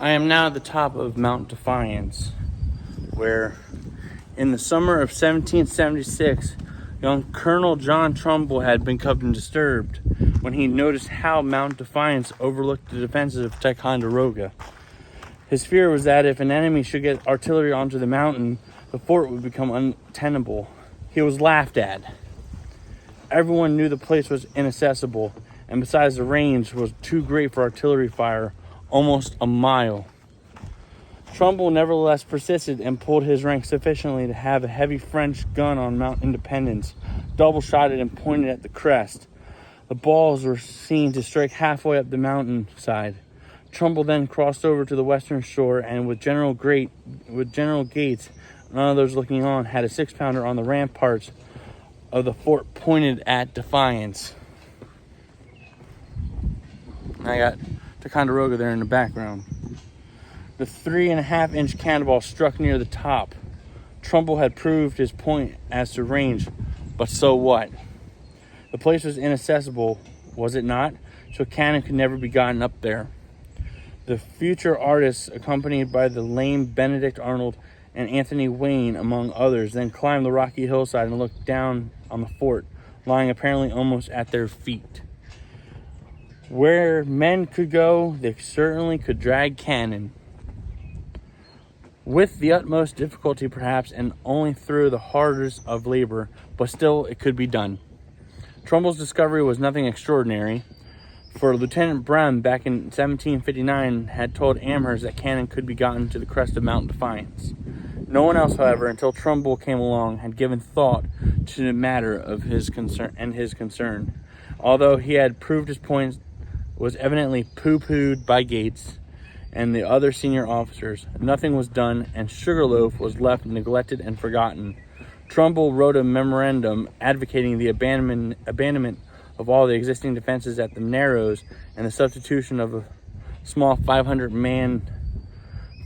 I am now at the top of Mount Defiance, where in the summer of 1776, young Colonel John Trumbull had become disturbed when he noticed how Mount Defiance overlooked the defenses of Ticonderoga. His fear was that if an enemy should get artillery onto the mountain, the fort would become untenable. He was laughed at. Everyone knew the place was inaccessible, and besides, the range was too great for artillery fire, almost a mile. Trumbull nevertheless persisted and pulled his rank sufficiently to have a heavy French gun on Mount Independence, double-shotted and pointed at the crest. The balls were seen to strike halfway up the mountainside. Trumbull then crossed over to the western shore, and with General Gates and others looking on, had a 6-pounder on the ramparts of the fort pointed at Defiance. I got Ticonderoga there in the background. The 3.5-inch cannonball struck near the top. Trumbull had proved his point as to range, but so what? The place was inaccessible, was it not? So a cannon could never be gotten up there. The future artists, accompanied by the lame Benedict Arnold and Anthony Wayne, among others, then climbed the rocky hillside and looked down on the fort, lying apparently almost at their feet. Where men could go, they certainly could drag cannon. With the utmost difficulty, perhaps, and only through the hardest of labor, but still it could be done. Trumbull's discovery was nothing extraordinary, for Lieutenant Brown back in 1759 had told Amherst that cannon could be gotten to the crest of Mount Defiance. No one else, however, until Trumbull came along, had given thought to the matter of his concern. Although he had proved his point, was evidently pooh-poohed by Gates and the other senior officers. Nothing was done, and Sugarloaf was left neglected and forgotten. Trumbull wrote a memorandum advocating the abandonment of all the existing defenses at the Narrows and the substitution of a small 500-man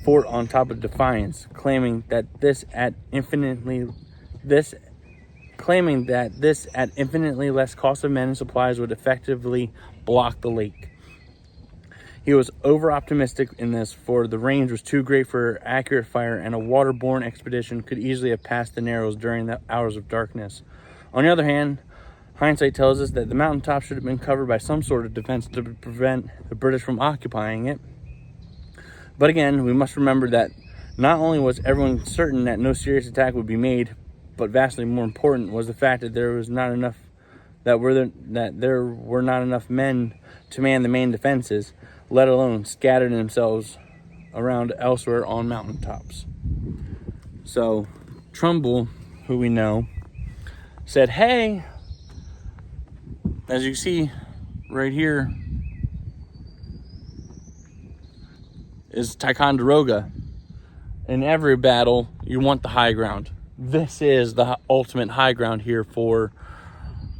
fort on top of Defiance, claiming that this at infinitely less cost of men and supplies would effectively block the lake. He was over-optimistic in this, for the range was too great for accurate fire, and a waterborne expedition could easily have passed the Narrows during the hours of darkness. On the other hand, hindsight tells us that the mountaintop should have been covered by some sort of defense to prevent the British from occupying it. But again, we must remember that not only was everyone certain that no serious attack would be made, but vastly more important was the fact that there were not enough men to man the main defenses, let alone scatter themselves around elsewhere on mountaintops. So Trumbull, who we know, said, hey, as you see right here is Ticonderoga. In every battle, you want the high ground. This is the ultimate high ground here for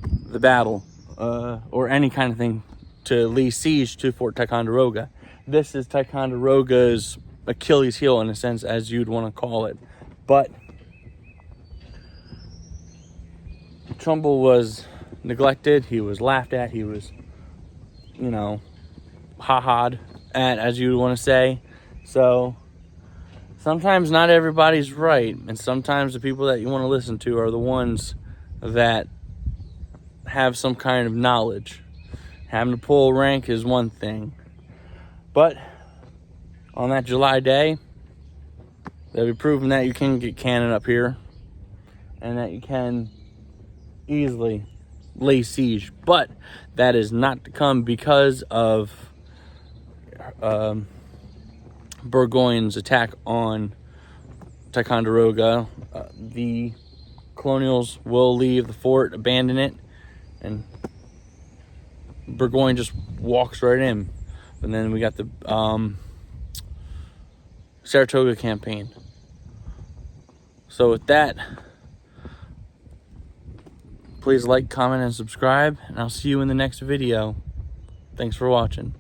the battle, or any kind of thing to lay siege to Fort Ticonderoga. This is Ticonderoga's Achilles heel, in a sense, as you'd want to call it. But Trumbull was neglected. He was laughed at. He was, ha-ha'd at, as you would want to say. So sometimes not everybody's right, and sometimes the people that you want to listen to are the ones that have some kind of knowledge. Having to pull rank is one thing, but on that July day, they'll be proving that you can get cannon up here and that you can easily lay siege. But that is not to come because of Burgoyne's attack on Ticonderoga. The colonials will leave the fort, abandon it, and Burgoyne just walks right in. And then we got the Saratoga campaign. So with that, please like, comment, and subscribe, and I'll see you in the next video. Thanks for watching.